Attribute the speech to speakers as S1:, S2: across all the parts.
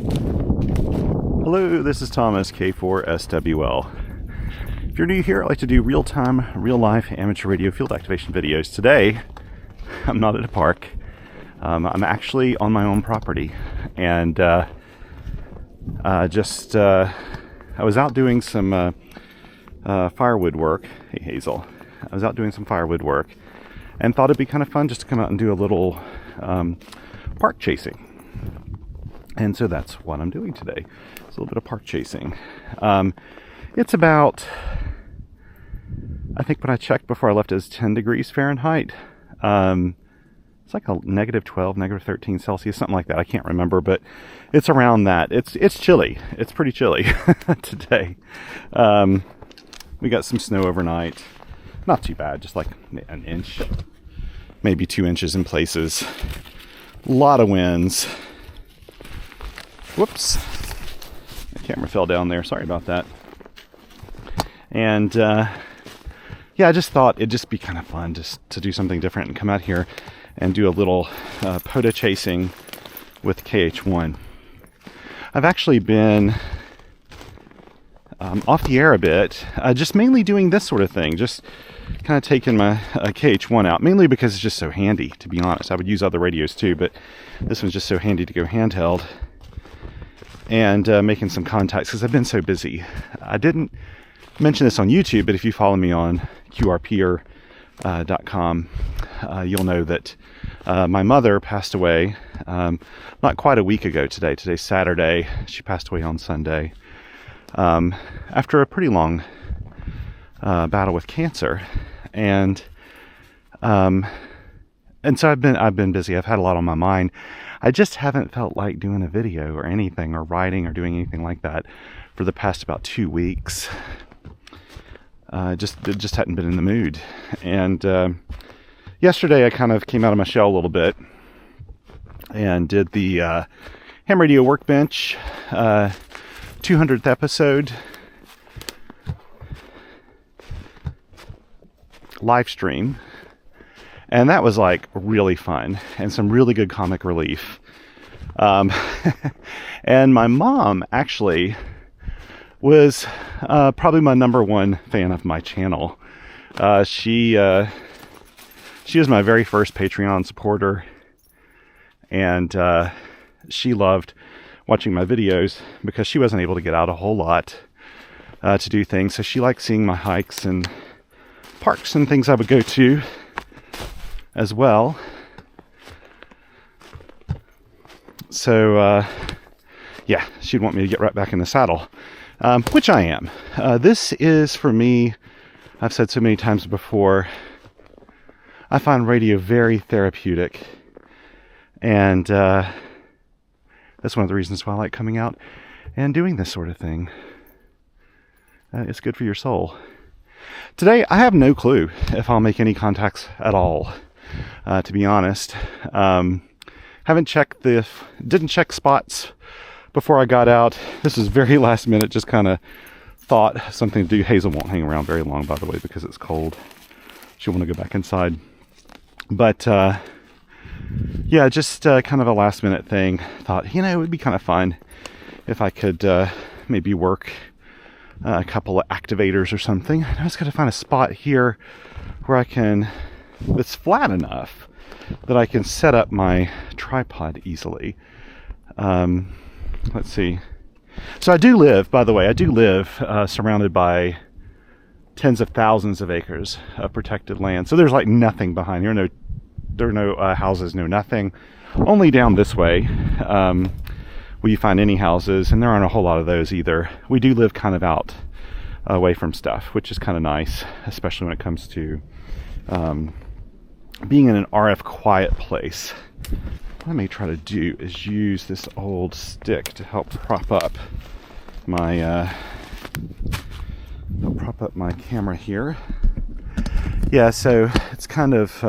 S1: Hello, this is Thomas, K4SWL. If you're new here, I like to do real-time, real-life amateur radio field activation videos. Today, I'm not at a park. I'm actually on my own property, and I was out doing some firewood work. Hey, Hazel. I was out doing some firewood work and thought it'd be kind of fun just to come out and do a little park chasing. And so that's what I'm doing today. It's a little bit of park chasing. It's about, I think when I checked before I left, it was 10 degrees Fahrenheit. It's like a -12, -13 Celsius, something like that. I can't remember, but it's around that. It's chilly. It's pretty chilly today. We got some snow overnight. Not too bad, just like an inch, maybe 2 inches in places. A lot of winds. Whoops. The camera fell down there. Sorry about that. And yeah, I just thought it'd just be kind of fun just to do something different and come out here and do a little POTA chasing with KH1. I've actually been off the air a bit, just mainly doing this sort of thing, just kind of taking my KH1 out, mainly because it's just so handy, to be honest. I would use other radios too, but this one's just so handy to go handheld, and making some contacts because I've been so busy. I didn't mention this on YouTube, but if you follow me on qrpeer.com, you'll know that my mother passed away not quite a week ago today. Today's Saturday. She passed away on Sunday after a pretty long battle with cancer, and so I've been busy. I've had a lot on my mind. I just haven't felt like doing a video or anything, or writing or doing anything like that for the past about 2 weeks. Just hadn't been in the mood. And yesterday I kind of came out of my shell a little bit and did the Ham Radio Workbench 200th episode live stream. And that was like really fun and some really good comic relief. And my mom actually was probably my #1 fan of my channel. She was my very first Patreon supporter, and she loved watching my videos because she wasn't able to get out a whole lot to do things. So she liked seeing my hikes and parks and things I would go to as well. So yeah, she'd want me to get right back in the saddle, which I am. This is, for me, I've said so many times before, I find radio very therapeutic, and that's one of the reasons why I like coming out and doing this sort of thing. It's good for your soul. Today, I have no clue if I'll make any contacts at all, to be honest. Didn't check spots before I got out. This is very last minute, just kind of thought something to do. Hazel won't hang around very long, by the way, because it's cold. She'll want to go back inside. But yeah, just kind of a last minute thing. Thought, it would be kind of fun if I could maybe work a couple of activators or something. I just got to find a spot here where that's flat enough that I can set up my tripod easily. Let's see. So I do live surrounded by tens of thousands of acres of protected land. So there's like nothing behind here. There are no houses, no nothing. Only down this way where you find any houses, and there aren't a whole lot of those either. We do live kind of out away from stuff, which is kind of nice, especially when it comes to being in an RF quiet place. What I may try to do is use this old stick to help prop up my camera here. Yeah, so it's kind of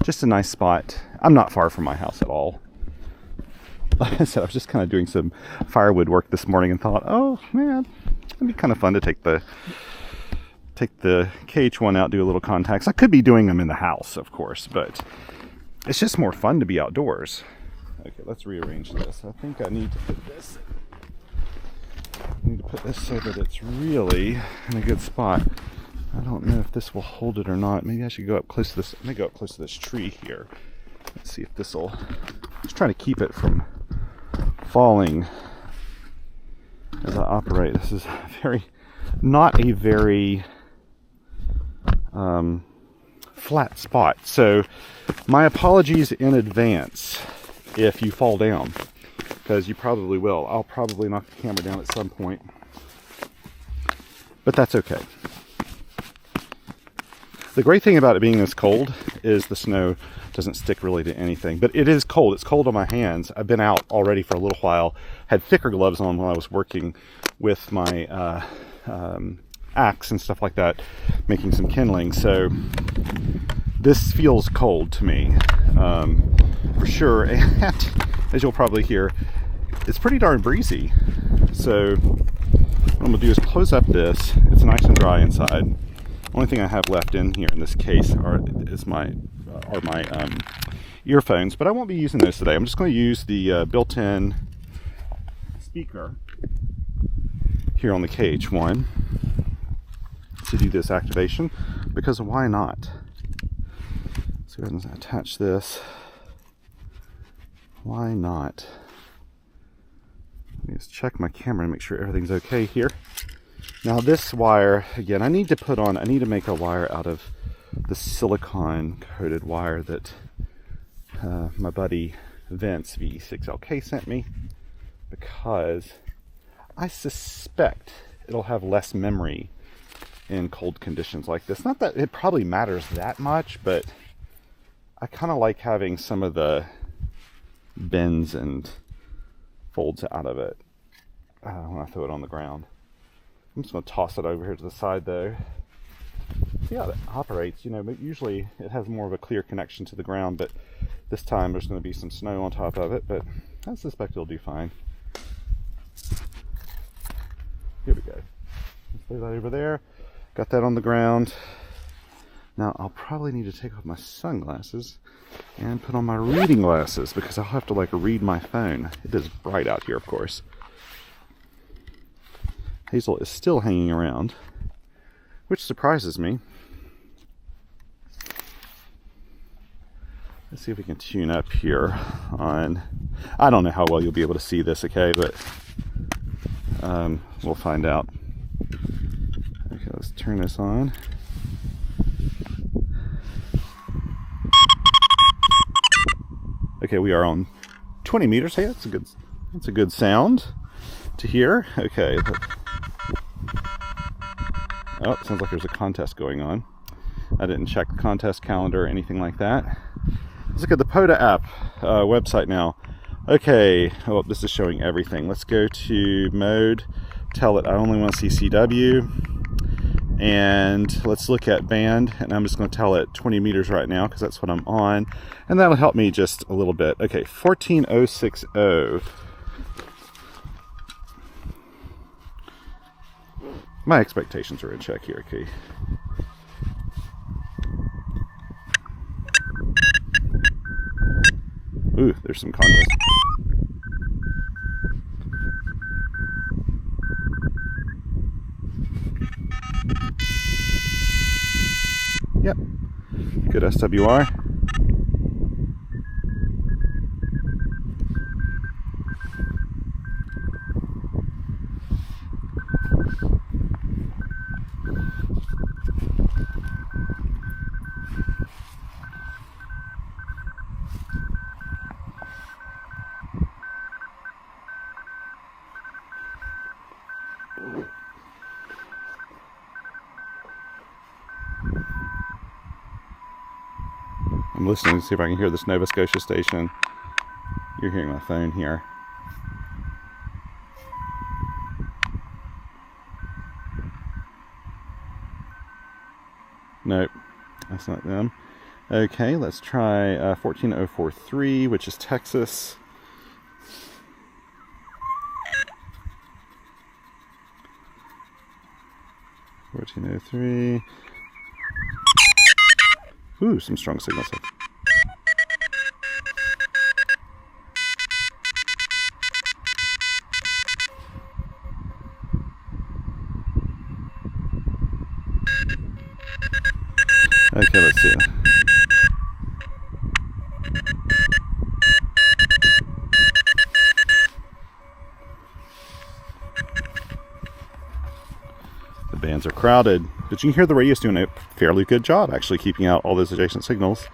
S1: just a nice spot. I'm not far from my house at all. Like I said, I was just kind of doing some firewood work this morning and thought, oh man, it'd be kind of fun to take the KH1 out, do a little contacts. I could be doing them in the house, of course, but it's just more fun to be outdoors. Okay, let's rearrange this. I think I need to put this. I need to put this so that it's really in a good spot. I don't know if this will hold it or not. Maybe I should go up close to this. Let me go up close to this tree here. Let's see if this will. Just trying to keep it from falling as I operate. This is not a very flat spot. So my apologies in advance if you fall down, because you probably will. I'll probably knock the camera down at some point, but that's okay. The great thing about it being this cold is the snow doesn't stick really to anything, but it is cold. It's cold on my hands. I've been out already for a little while, had thicker gloves on when I was working with my axe and stuff like that, making some kindling. So this feels cold to me, for sure. And as you'll probably hear, it's pretty darn breezy. So what I'm gonna do is close up this. It's nice and dry inside. Only thing I have left in here in this case are my earphones, but I won't be using those today. I'm just going to use the built-in speaker here on the KH1 to do this activation, because why not? So let's attach this. Why not? Let me just check my camera and make sure everything's okay here. Now this wire, again, I need to make a wire out of the silicone coated wire that my buddy Vince V6LK sent me, because I suspect it'll have less memory in cold conditions like this. Not that it probably matters that much, but I kind of like having some of the bends and folds out of it when I throw it on the ground. I'm just going to toss it over here to the side though. See how it operates, you know, but usually it has more of a clear connection to the ground, but this time there's going to be some snow on top of it, but I suspect it'll do fine. Here we go. Let's lay that over there. Got that on the ground. Now I'll probably need to take off my sunglasses and put on my reading glasses, because I'll have to like read my phone. It is bright out here, of course. Hazel is still hanging around, which surprises me. Let's see if we can tune up here on, I don't know how well you'll be able to see this, okay, but we'll find out. Okay, let's turn this on. Okay, we are on 20 meters. Hey, that's a good sound to hear. Okay. Oh, sounds like there's a contest going on. I didn't check the contest calendar or anything like that. Let's look at the POTA app website now. Okay, oh, this is showing everything. Let's go to mode, tell it I only want to see CW, and let's look at band, and I'm just going to tell it 20 meters right now because that's what I'm on, and that'll help me just a little bit. Okay, 14060. My expectations are in check here, okay. Ooh, there's some contest. Yep, good SWR. I'm listening to see if I can hear this Nova Scotia station. You're hearing my phone here. Nope, that's not them. Okay, let's try 14043, which is Texas. $14.03. Ooh, some strong signals. Okay, let's see. The bands are crowded, but you can hear the radio's doing a fairly good job actually keeping out all those adjacent signals.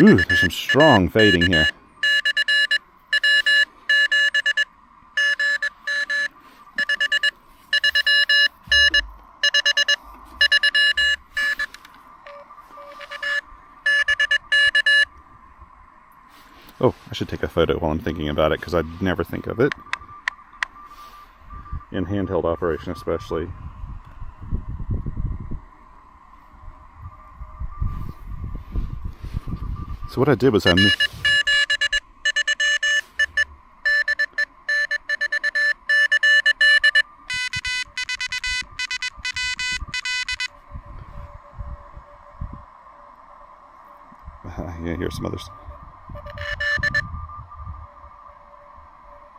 S1: Ooh, there's some strong fading here. Oh, I should take a photo while I'm thinking about it, because I'd never think of it. In handheld operation especially. So what I did was yeah, here's some others.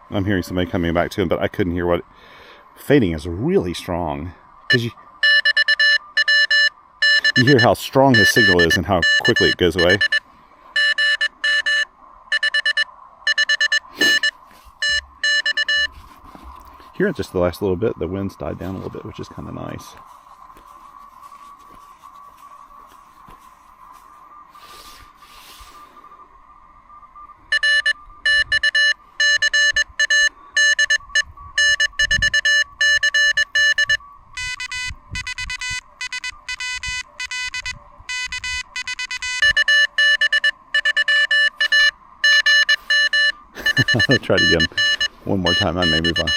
S1: I'm hearing somebody coming back to him, but I couldn't hear what. Fading is really strong, because you hear how strong his signal is and how quickly it goes away. Here in just the last little bit, the wind's died down a little bit, which is kind of nice. I'll try it again one more time. I may move on.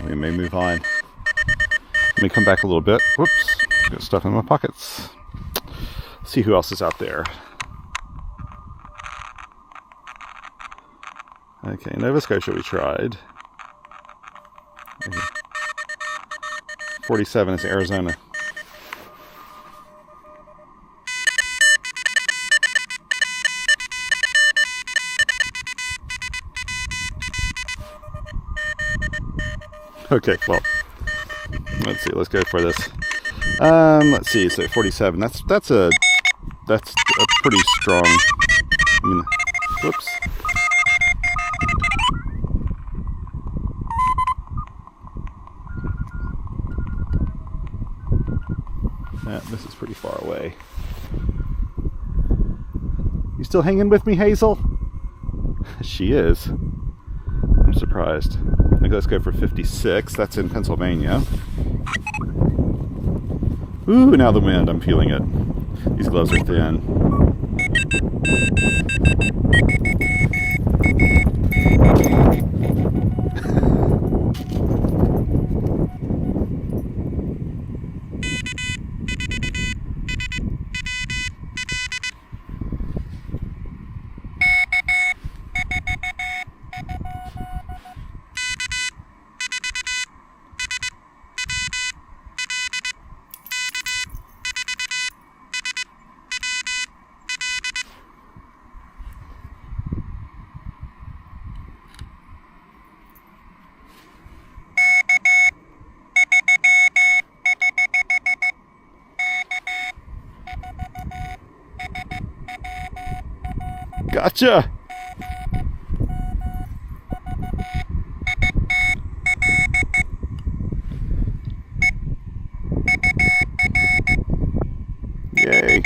S1: We may move on. Let me come back a little bit. Whoops, got stuff in my pockets. Let's see who else is out there. Okay, Nova Scotia we tried. 47 is Arizona. Okay, well, let's see. Let's go for this. Let's see. So 47. That's a pretty strong. I mean, whoops. This is pretty far away. You still hanging with me, Hazel? She is. I'm surprised. Okay, let's go for 56. That's in Pennsylvania. Ooh, now the wind. I'm feeling it. These gloves are thin. Gotcha! Yay!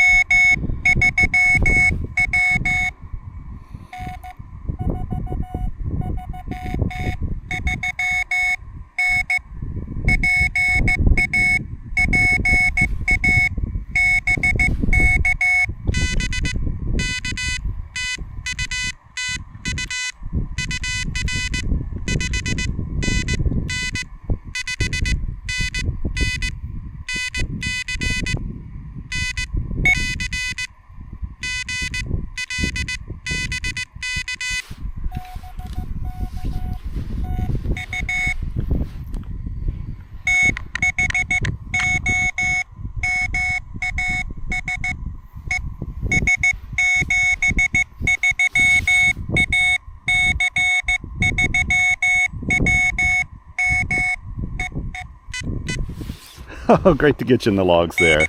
S1: Oh, great to get you in the logs there.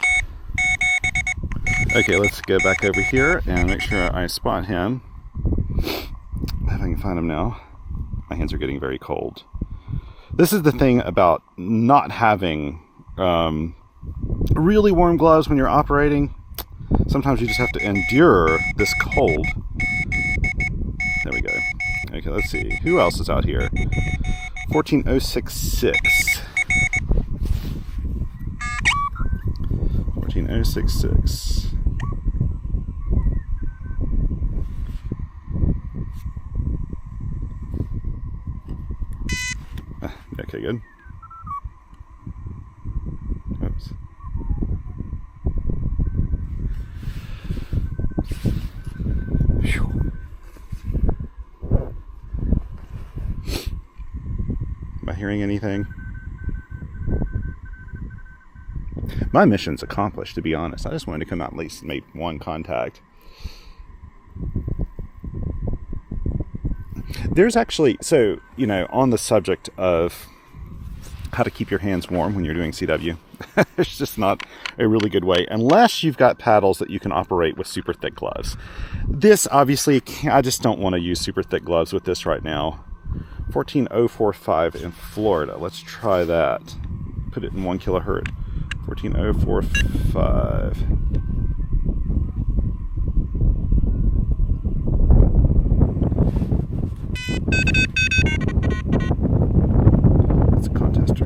S1: Okay, let's go back over here and make sure I spot him. If I can find him now. My hands are getting very cold. This is the thing about not having really warm gloves when you're operating. Sometimes you just have to endure this cold. There we go. Okay, let's see. Who else is out here? 14066. 14066. Okay, good. Oops. Whew. Am I hearing anything? My mission's accomplished, to be honest. I just wanted to come out and at least make one contact. There's actually, so, you know, on the subject of how to keep your hands warm when you're doing CW, it's just not a really good way, unless you've got paddles that you can operate with super thick gloves. This, obviously, I just don't want to use super thick gloves with this right now. 14045 in Florida. Let's try that. Put it in 1 kilohertz. 14045. That's a contester.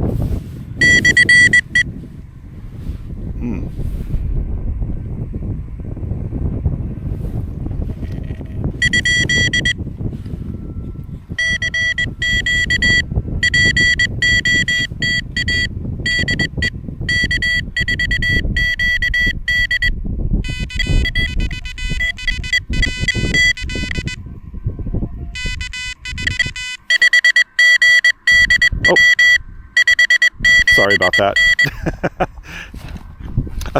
S1: Oh, sorry about that. I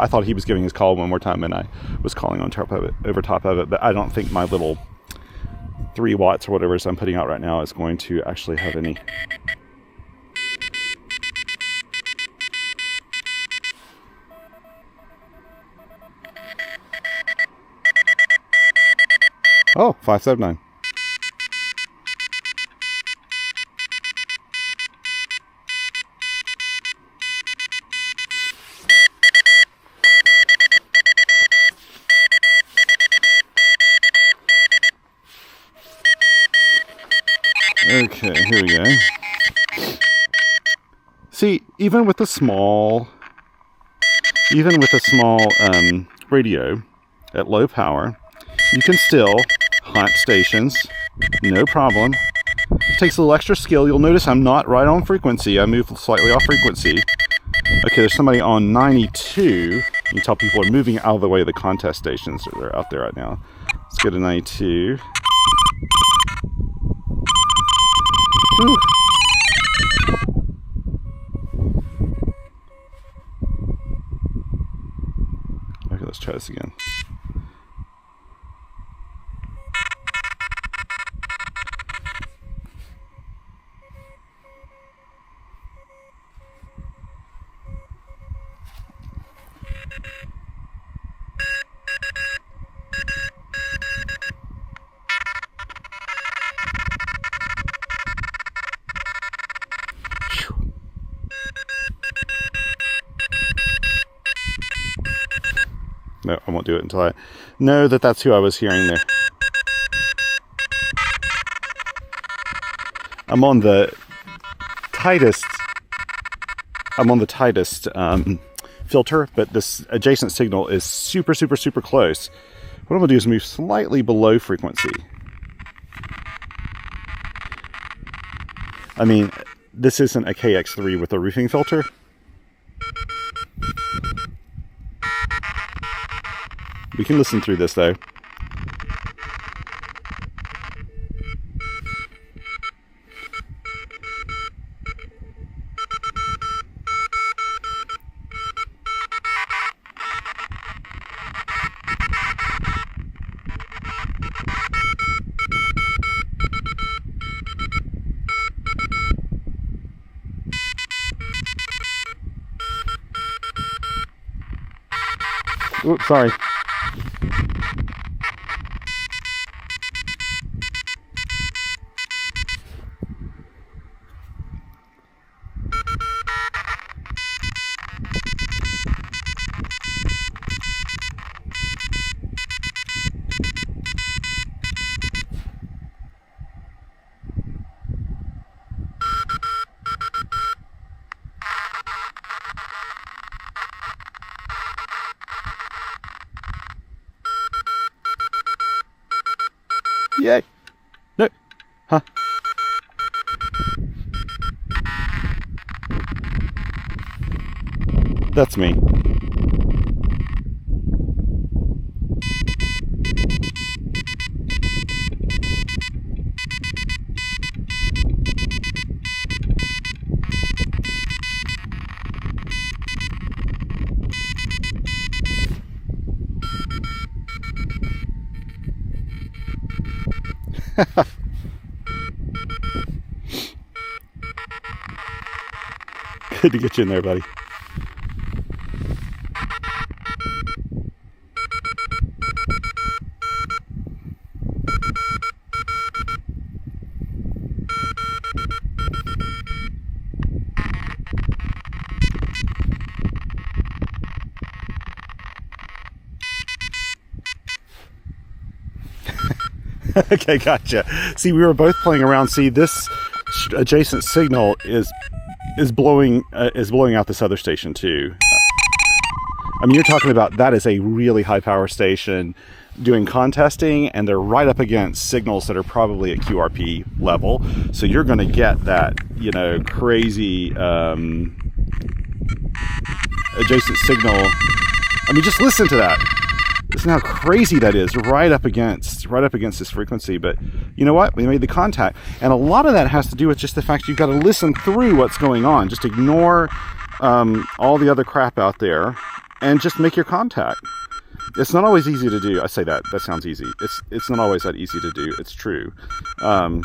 S1: thought he was giving his call one more time, and I was calling on top of it, over top of it. But I don't think my little 3 watts or whatever I'm putting out right now is going to actually have any. Oh, 579. Okay, here we go. See, even with a small radio at low power, you can still hunt stations, no problem. It takes a little extra skill. You'll notice I'm not right on frequency. I move slightly off frequency. Okay, there's somebody on 92. You can tell people are moving out of the way of the contest stations. They're out there right now. Let's go to 92. Whew. Okay, let's try this again. No, I won't do it until I know that that's who I was hearing there. I'm on the tightest filter, but this adjacent signal is super, super, super close. What I'm gonna do is move slightly below frequency. I mean, this isn't a KX3 with a roofing filter. We can listen through this though. Oops, sorry. Yay! No! Huh? That's me. Good to get you in there, buddy. Okay, gotcha. See, we were both playing around. See, this adjacent signal is blowing out this other station too. I mean, you're talking about that is a really high power station doing contesting, and they're right up against signals that are probably at QRP level. So you're going to get that, you know, crazy adjacent signal. I mean, just listen to that. Listen how crazy that is, right up against this frequency. But you know what? We made the contact, and a lot of that has to do with just the fact you've got to listen through what's going on. Just ignore all the other crap out there, and just make your contact. It's not always easy to do. I say that sounds easy. It's not always that easy to do. It's true. Let me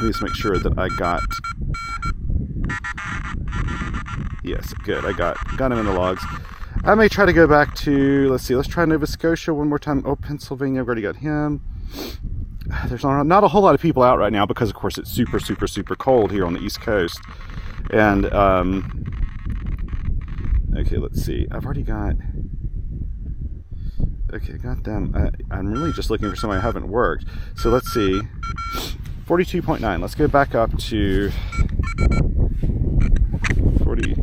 S1: just make sure that I got. Yes, good. I got him in the logs. I may try to go back to, let's try Nova Scotia one more time. Oh, Pennsylvania, I've already got him. There's not a whole lot of people out right now because, of course, it's super, super, super cold here on the East Coast. And, okay, let's see. I've already got, okay, got them. I'm really just looking for somebody I haven't worked. So let's see. 42.9. Let's go back up to 40.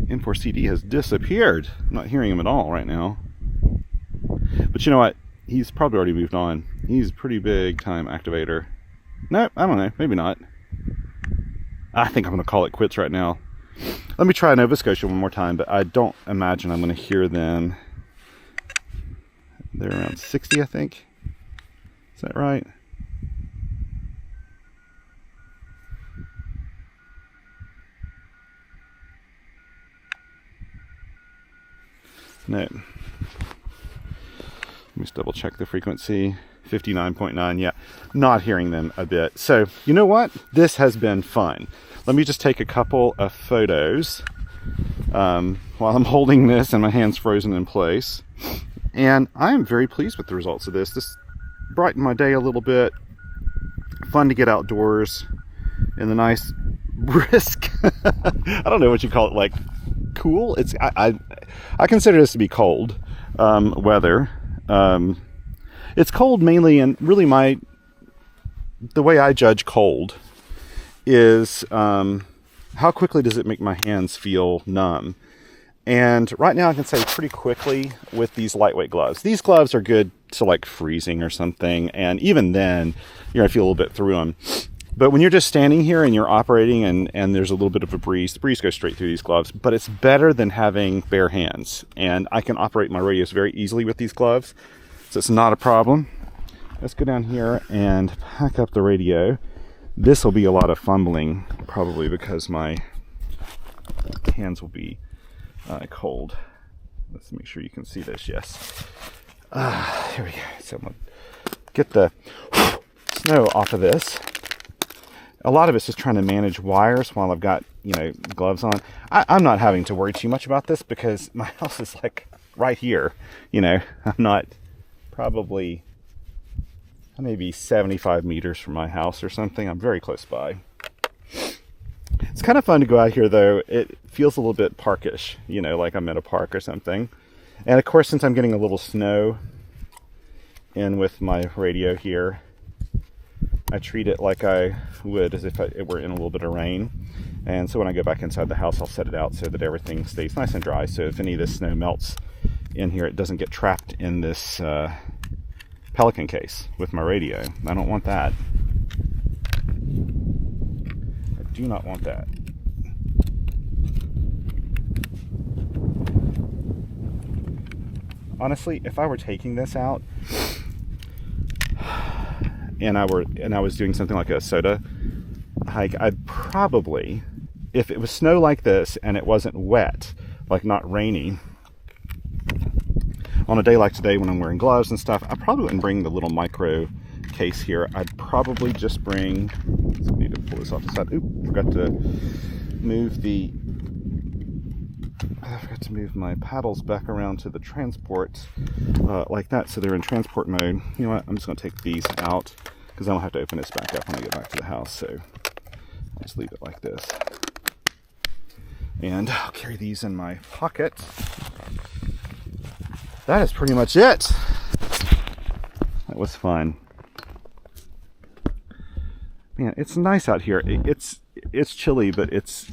S1: N4CD has disappeared. I'm not hearing him at all right now. But you know what? He's probably already moved on. He's a pretty big time activator. No, I don't know. Maybe not. I think I'm going to call it quits right now. Let me try Nova Scotia one more time, but I don't imagine I'm going to hear them. They're around 60, I think. Is that right? No. Let me just double check the frequency. 59.9, yeah. Not hearing them a bit. So, you know what? This has been fun. Let me just take a couple of photos while I'm holding this and my hand's frozen in place. And I am very pleased with the results of this. This brightened my day a little bit. Fun to get outdoors in the nice brisk, I don't know what you call it, like cool. It's I consider this to be cold weather. It's cold mainly, and really the way I judge cold is how quickly does it make my hands feel numb. And right now I can say pretty quickly with these lightweight gloves. These gloves are good to like freezing or something, and even then you're gonna feel a little bit through them. But when you're just standing here and you're operating and there's a little bit of a breeze, the breeze goes straight through these gloves, but it's better than having bare hands. And I can operate my radios very easily with these gloves, so it's not a problem. Let's go down here and pack up the radio. This will be a lot of fumbling, probably because my hands will be cold. Let's make sure you can see this, yes. Here we go. So I'm gonna get the snow off of this. A lot of it's just trying to manage wires while I've got, gloves on. I'm not having to worry too much about this because my house is like right here. I'm not probably maybe 75 meters from my house or something. I'm very close by. It's kind of fun to go out here though. It feels a little bit parkish, like I'm at a park or something. And of course, since I'm getting a little snow in with my radio here, I treat it like I would as if it were in a little bit of rain. And so when I go back inside the house, I'll set it out so that everything stays nice and dry. So if any of this snow melts in here, it doesn't get trapped in this Pelican case with my radio. I don't want that. I do not want that. Honestly, if I were taking this out and I was doing something like a soda hike, I'd probably, if it was snow like this and it wasn't wet, like not rainy, on a day like today when I'm wearing gloves and stuff, I probably wouldn't bring the little micro case here. I'd probably just bring, I need to pull this off the side. Oop, I forgot to move my paddles back around to the transport like that, so they're in transport mode. You know what, I'm just going to take these out because I don't have to open this back up when I get back to the house, so I'll just leave it like this. And I'll carry these in my pocket. That is pretty much it. That was fun. Man, it's nice out here. It's chilly, but it's,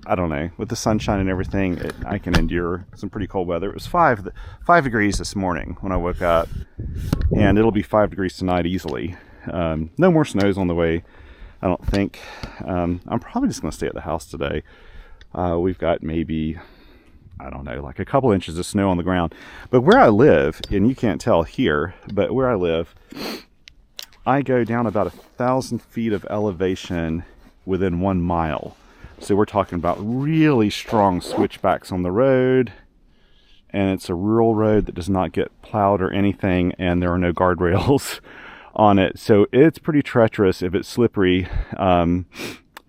S1: I don't know, with the sunshine and everything, I can endure some pretty cold weather. It was 5 degrees this morning when I woke up, and it'll be 5 degrees tonight easily. No more snows on the way, I don't think. I'm probably just going to stay at the house today. We've got maybe, I don't know, like a couple inches of snow on the ground. But where I live, and you can't tell here, but where I live, I go down about 1,000 feet of elevation within 1 mile. So we're talking about really strong switchbacks on the road, and it's a rural road that does not get plowed or anything, and there are no guardrails on it. So it's pretty treacherous if it's slippery.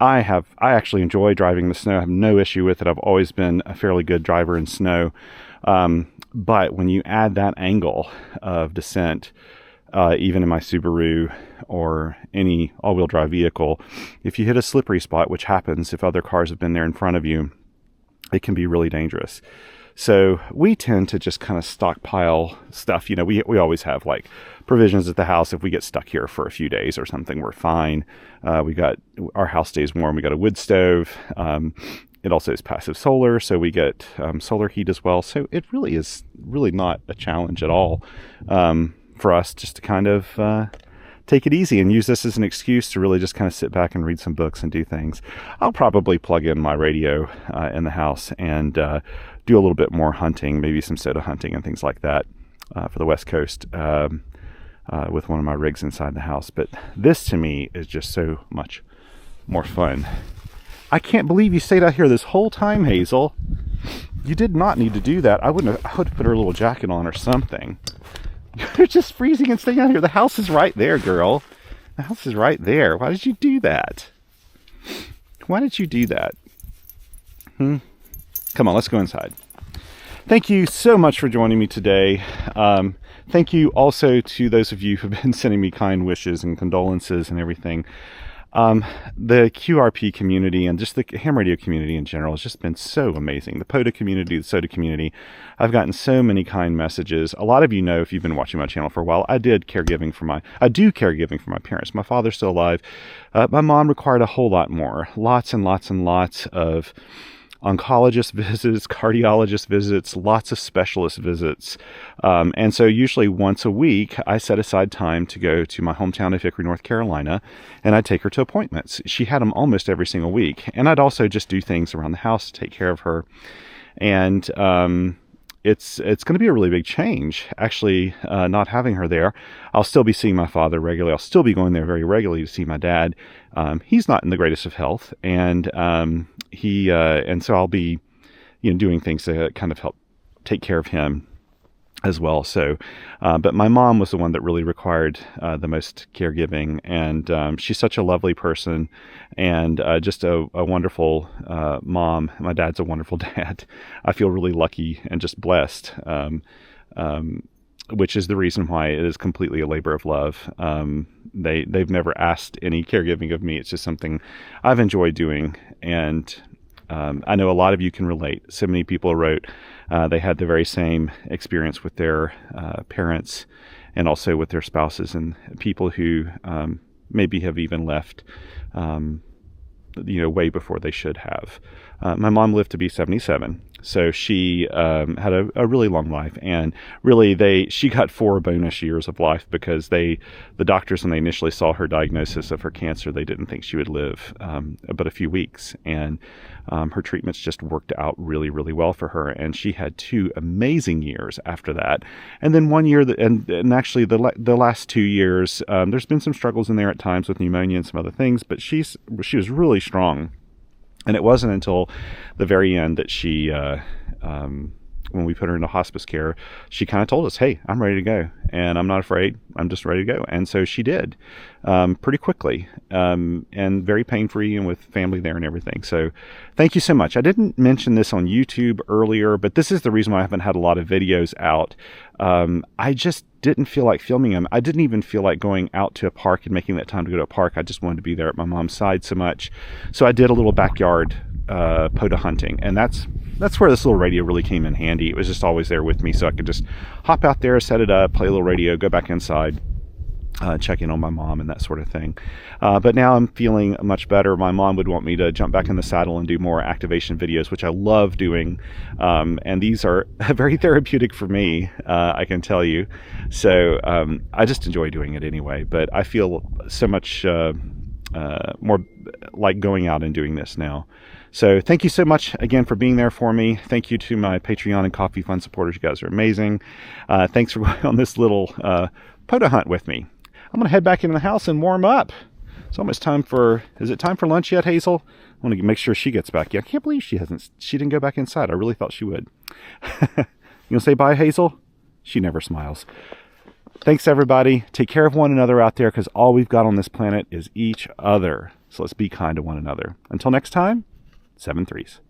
S1: I actually enjoy driving the snow. I have no issue with it. I've always been a fairly good driver in snow. But when you add that angle of descent, even in my Subaru or any all-wheel drive vehicle, if you hit a slippery spot, which happens if other cars have been there in front of you, it can be really dangerous. So we tend to just kind of stockpile stuff. We always have like provisions at the house. If we get stuck here for a few days or something, we're fine. Our house stays warm. We got a wood stove. It also is passive solar, so we get solar heat as well. So it really is not a challenge at all for us just to kind of take it easy and use this as an excuse to really just kind of sit back and read some books and do things. I'll probably plug in my radio in the house and do a little bit more hunting, maybe some soda hunting and things like that for the West Coast with one of my rigs inside the house. But this to me is just so much more fun. I can't believe you stayed out here this whole time, Hazel. You did not need to do that. I would have put her little jacket on or something. You're just freezing and staying out here. The house is right there, girl. The house is right there. Why did you do that? Why did you do that? Come on, let's go inside. Thank you so much for joining me today. Thank you also to those of you who've been sending me kind wishes and condolences and everything. The QRP community and just the ham radio community in general has just been so amazing. The POTA community, the SOTA community. I've gotten so many kind messages. A lot of you know, if you've been watching my channel for a while, I do caregiving for my parents. My father's still alive. My mom required a whole lot more. Lots and lots and lots of oncologist visits, cardiologist visits, lots of specialist visits. And so usually once a week, I set aside time to go to my hometown of Hickory, North Carolina, and I'd take her to appointments. She had them almost every single week. And I'd also just do things around the house to take care of her. And it's going to be a really big change, actually, not having her there. I'll still be seeing my father regularly. I'll still be going there very regularly to see my dad. He's not in the greatest of health, and so I'll be, doing things to kind of help take care of him as well. So, but my mom was the one that really required the most caregiving, and she's such a lovely person, and just a wonderful mom. My dad's a wonderful dad. I feel really lucky and just blessed, which is the reason why it is completely a labor of love. They've never asked any caregiving of me. It's just something I've enjoyed doing, and I know a lot of you can relate. So many people wrote they had the very same experience with their parents and also with their spouses, and people who maybe have even left way before they should have. My mom lived to be 77, so she had a really long life, and really she got 4 bonus years of life because the doctors, when they initially saw her diagnosis of her cancer, they didn't think she would live but a few weeks, and her treatments just worked out really, really well for her, and she had 2 amazing years after that. And then 1 year, and actually the last 2 years, there's been some struggles in there at times with pneumonia and some other things, but she was really strong. And it wasn't until the very end that she, when we put her into hospice care, she kind of told us, hey, I'm ready to go, and I'm not afraid. I'm just ready to go. And so she did pretty quickly, and very pain-free, and with family there and everything. So thank you so much. I didn't mention this on YouTube earlier, but this is the reason why I haven't had a lot of videos out. I just didn't feel like filming them. I didn't even feel like going out to a park and making that time to go to a park. I just wanted to be there at my mom's side so much. So I did a little backyard POTA hunting, and that's where this little radio really came in handy. It was just always there with me, so I could just hop out there, set it up, play a little radio, go back inside, check in on my mom and that sort of thing. But now I'm feeling much better. My mom would want me to jump back in the saddle and do more activation videos, which I love doing. And these are very therapeutic for me, I can tell you. So I just enjoy doing it anyway. But I feel so much more like going out and doing this now. So thank you so much again for being there for me. Thank you to my Patreon and Coffee Fund supporters. You guys are amazing. Thanks for going on this little POTA hunt with me. I'm going to head back into the house and warm up. It's almost time for, is it time for lunch yet, Hazel? I want to make sure she gets back. Yeah, I can't believe she didn't go back inside. I really thought she would. You going to say bye, Hazel? She never smiles. Thanks, everybody. Take care of one another out there, because all we've got on this planet is each other. So let's be kind to one another. Until next time, 7 3s.